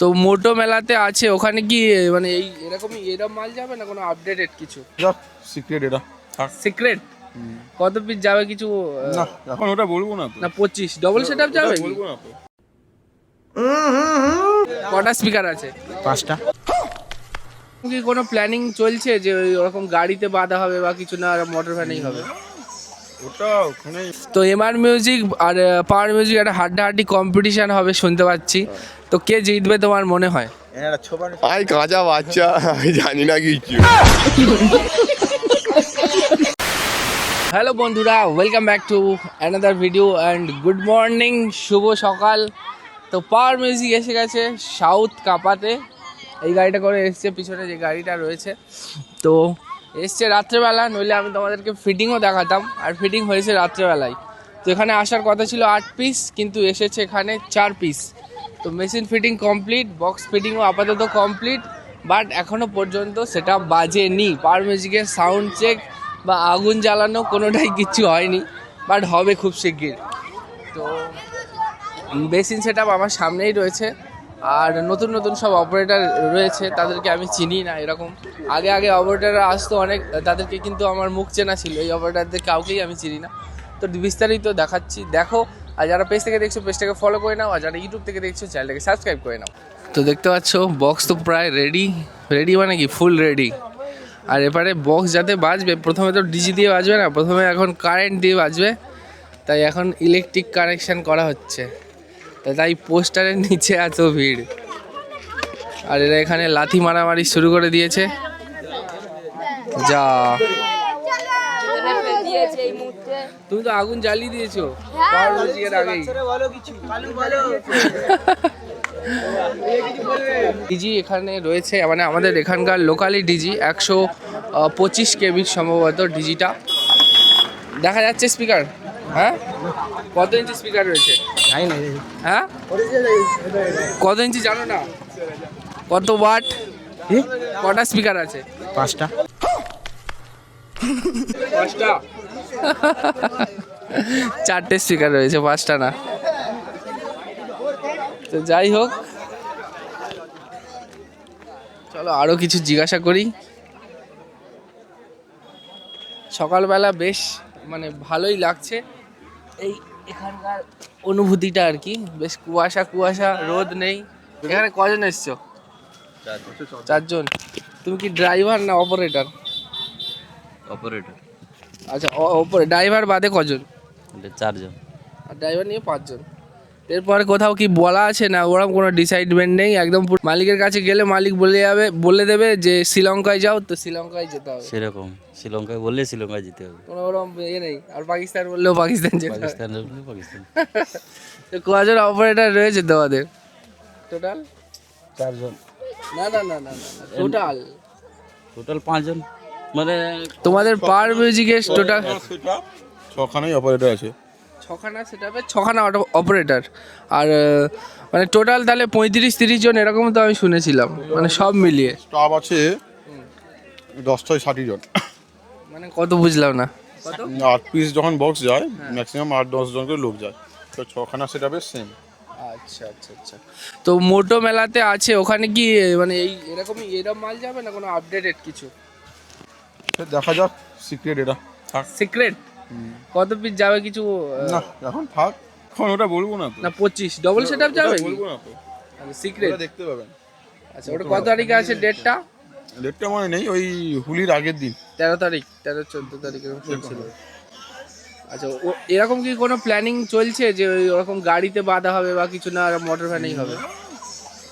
তো মোটো মেলাতে আছে, ওখানে কি মানে এরকম মাল যাবে না কোনো আপডেটেড কিছু? সিক্রেট এটা সিক্রেট কত পিস যাবে কিছু? না এখন ওটা বলবো না তো। না 25 ডবল সেটআপ যাবে কি? বলবো না তো। কটা স্পিকার আছে? 5টা। কি কোনো প্ল্যানিং চলছে যে ওরকম গাড়িতে বাঁধা হবে বা কিছু, না মোটর ভ্যানেই হবে? ওটা ওখানে তো এমআর মিউজিক আর পাওয়ার মিউজিক একটা হাড্ডাহাড্ডি কম্পিটিশন হবে শুনতে পাচ্ছি। তো কে জিতবে তোমার মনে হয়? আই কাঁচা বাচ্চা, আমি জানি না কিছু। হ্যালো বন্ধুরা, welcome back to another video and good morning, শুভ সকাল। তো পাওয়ার মিউজিক এসে গেছে সাউথ কাপাতে। এই গাড়িটা করে এসছে, পিছনে যে গাড়িটা রয়েছে। তো এসছে রাত্রেবেলা, নইলে আমি তোমাদেরকে ফিটিংও দেখাতাম, আর ফিটিং হয়েছে রাত্রেবেলায়। তো এখানে আসার কথা ছিল 8 পিস, কিন্তু এসেছে এখানে 4 পিস। তো মেশিন ফিটিং কমপ্লিট, বক্স ফিটিংও আপাতত কমপ্লিট, বাট এখনও পর্যন্ত সেটা বাজেনি। পাওয়ার মিউজিকের সাউন্ড চেক বা আগুন জ্বালানো কোনোটাই কিচ্ছু হয়নি, বাট হবে খুব শিগগির। তো বেসিন সেট আপ আমার সামনেই রয়েছে, আর নতুন নতুন সব অপারেটর রয়েছে, তাদেরকে আমি চিনি না। এরকম আগে অপারেটররা আসতো অনেক, তাদেরকে কিন্তু আমার মুখ চেনা ছিল। এই অপারেটরদের কাউকেই আমি চিনি না। তো বিস্তারিত দেখাচ্ছি, দেখো। আর যারা পেজ থেকে দেখছো পেজটাকে ফলো করে নাও, আর যারা ইউটিউব থেকে দেখছো চ্যানেলটাকে সাবস্ক্রাইব করে নাও। তো দেখতে পাচ্ছ বক্স তো প্রায় রেডি মানে কি ফুল রেডি। আর এবারে বক্স যাতে বাজবে, প্রথমে তো ডিজি দিয়ে বাজবে না, প্রথমে এখন কারেন্ট দিয়ে বাজবে। তাই এখন ইলেকট্রিক কানেকশান করা হচ্ছে, তাই পোস্টারের নিচে এত ভিড়। আর এরা এখানে লাথি মারামারি শুরু করে দিয়েছে। যা, তুমি তো আগুন জ্বালিয়ে দিয়েছো পাওয়ার মিউজিকের আগেই। ডিজি এখানে রয়েছে, মানে আমাদের এখানকার লোকালি ডিজি 125 কেবির সম্ভবত ডিজিটা। দেখা যাচ্ছে স্পিকার? হ্যাঁ, কত ইঞ্চি স্পিকার রয়েছে? হ্যাঁ, কত ইঞ্চি জানো না? কত ওয়াট? কটা স্পিকার আছে? 5টা। 5টা? 4টে স্পিকার রয়েছে, 5টা না। তো যাই হোক, চলো আরো কিছু জিজ্ঞাসা করি। সকালবেলা বেশ মানে ভালোই লাগছে এই এখানকার অনুভূতিটা আর কি। বেশ কুয়াশা, রোদ নেই। এখানে কজন এসছো? 4 জন। তুমি কি ড্রাইভার না অপারেটর? অপারেটর আচ্ছা, ড্রাইভার বাদে কজন? 4 জন। আর ড্রাইভার নিয়ে 5 জন। এরপরে কোথাও কি বলা আছে না? ওরকম কোনো ডিসাইডমেন্ট নেই, একদম মালিকের কাছে গেলে মালিক বলে দেবে যে শ্রীলঙ্কায় যাও, তো শ্রীলঙ্কায় যেতে হবে। সেরকম শ্রীলঙ্কায় বললে শ্রীলঙ্কায় যেতে হবে, কোনো ওরকম নেই। আর পাকিস্তান বললেও পাকিস্তান যেতে হবে। পাকিস্তান বললে পাকিস্তান। তো কজন অপারেটর রয়েছে তোমাদের টোটাল? 4 জন। না, টোটাল 5 জন। মানে তোমাদের পাওয়ার মিউজিকের টোটাল 6খানাই অপারেটর আছে। 6খানা সেটআপে 6খানা অপারেটর। আর মানে টোটাল তাহলে 35-30 জন এরকম তো আমি শুনেছিলাম, মানে সব মিলিয়ে। স্টাফ আছে 10-60 জন। মানে কত বুঝলাম না। কত? 8 পিস যখন বক্স যায় ম্যাক্সিমাম 8-10 জন করে লোক যায়। তো 6খানা সেটআপের সেম। আচ্ছা। তো মোটো মেলাতে আছে, ওখানে কি মানে এরকম মাল যাবে না কোনো আপডেটেড কিছু? দেখা যাক, সিক্রেট এটা সিক্রেট কত পিস যাবে কিছু? না এখন থাক, এখন ওটা বলবো না তো। না 25 ডবল সেটআপ যাবে কি? বলবো না তো, সিক্রেট। ওটা দেখতে পাবেন। আচ্ছা, ওটা কত তারিখে আছে ডেটটা? ডেটটা মনে নেই, ওই হুলির আগের দিন। 13 তারিখ, 13-14 তারিখ এরকম ছিল। আচ্ছা, এরকম কি কোনো প্ল্যানিং চলছে যে ওরকম গাড়িতে বাঁধা হবে বা কিছু, না মোটর ভ্যানেই হবে?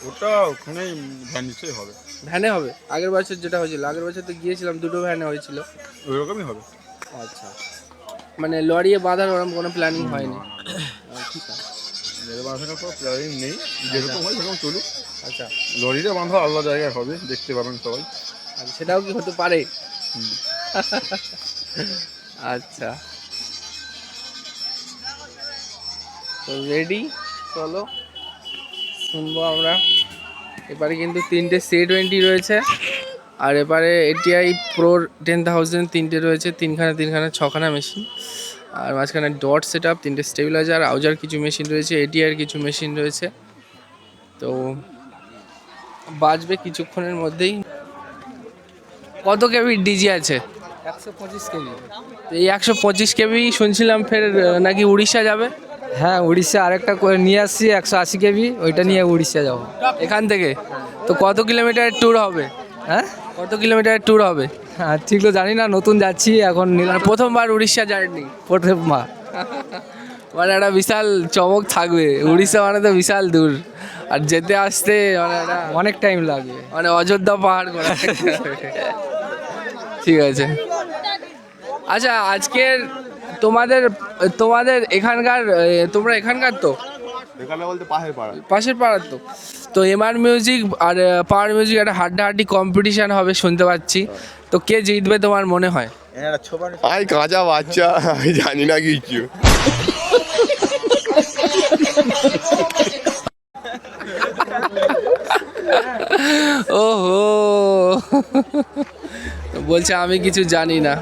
ওটা ওখানে ভ্যান নিশ্চয়ই হবে। ভ্যানে হবে? আগের বছর যেটা হয়েছিল, আগের বছর তো গিয়েছিলাম, 2টো ভ্যানে হয়েছিল। ওই রকমই হবে। আচ্ছা, মানে লরিয়ে বাঁধার ওরকম কোনো প্ল্যানিং হয়নি? বাঁধানোর কোনো প্ল্যানিং নেই, যেরকম হয় সেরকম চলুক। আচ্ছা, লরিটা বাঁধা আলাদা জায়গায় হবে, দেখতে পাবেন সবাই। আচ্ছা, সেটাও কি হতে পারে? আচ্ছা, তো রেডি, চলো শুনবো আমরা। এবারে কিন্তু 3টে C20 রয়েছে, আর এবারে ATI Pro 10,000 3টে রয়েছে, 3খানা 6খানা মেশিন। আর মাঝখানে ডট সেট আপ, 3টে স্টেবিলাইজার, আউজার কিছু মেশিন রয়েছে, ATI এর কিছু মেশিন রয়েছে। তো বাজবে কিছুক্ষণের মধ্যেই। কত কেবি ডিজি আছে? 125 কেজি। এই 125 কেবি শুনছিলাম ফের নাকি উড়িষ্যা যাবে হ্যাঁ, উড়িষ্যা আরেকটা করে নিয়ে আসছি 180 কেবি, ওইটা নিয়ে উড়িষ্যা যাবো। এখান থেকে। তো কত কিলোমিটারের ট্যুর হবে? হ্যাঁ কত কিলোমিটারের ট্যুর হবে? হ্যাঁ, ঠিক তো জানি না, নতুন যাচ্ছি এখন নিলাম মানে প্রথমবার উড়িষ্যা জার্নি, প্রথমবার। মানে একটা বিশাল চমক থাকবে। উড়িষ্যা মানে তো বিশাল দূর, আর যেতে আসতে মানে একটা অনেক টাইম লাগবে। মানে অযোধ্যা পাহাড় করা। ঠিক আছে। আচ্ছা, আজকের তোমাদের তোমাদের এখানকার তোমরা এখানকার তো এখানে বলতে পাশের পাড়া। পাশের পাড়ার তো। তো এমআর মিউজিক আর পাওয়ার মিউজিক একটা হাড্ডাহাড্ডি কম্পিটিশন হবে শুনতে পাচ্ছি। তো কে জিতবে তোমার মনে হয়? ভাই কাঁচা বাচ্চা, আমি জানি না কিছু। ওহো, বলছে আমি কিছু জানি না।